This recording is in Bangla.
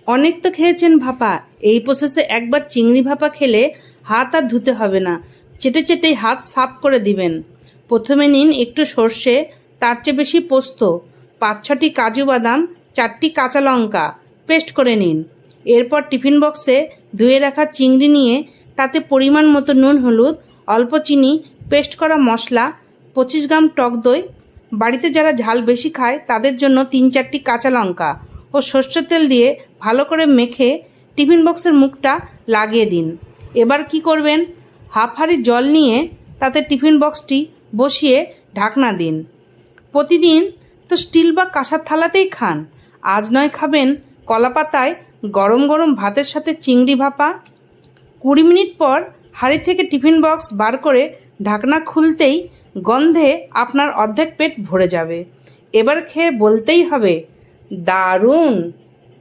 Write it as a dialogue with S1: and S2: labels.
S1: অনেক তো খেয়েছেন ভাপা, এই প্রসেসে একবার চিংড়ি ভাপা খেলে হাত আর ধুতে হবে না, চেটে চেটেই হাত সাফ করে দিবেন। প্রথমে নিন একটু সর্ষে, তার চেয়ে বেশি পোস্ত, 5-6টি কাজু বাদাম, 4টি কাঁচা লঙ্কা পেস্ট করে নিন। এরপর টিফিন বক্সে ধুয়ে রাখা চিংড়ি নিয়ে তাতে পরিমাণ মতো নুন, হলুদ, অল্প চিনি, পেস্ট করা মশলা, 25 গ্রাম টক দই, বাড়িতে যারা ঝাল বেশি খায় তাদের জন্য 3-4টি কাঁচা লঙ্কা ও সর্ষের তেল দিয়ে ভালো করে মেখে টিফিন বক্সের মুখটা লাগিয়ে দিন। এবার কি করবেন, হাফ হাঁড়ি জল নিয়ে তাতে টিফিন বক্সটি বসিয়ে ঢাকনা দিন। প্রতিদিন তো স্টিল বা কাঁসার থালাতেই খান, আজ নয় খাবেন কলাপাতায় গরম গরম ভাতের সাথে চিংড়ি ভাপা। 20 মিনিট পর হাঁড়ি থেকে টিফিন বক্স বার করে ঢাকনা খুলতেই গন্ধে আপনার অর্ধেক পেট ভরে যাবে। এবার খেয়ে বলতেই হবে, দারুণ।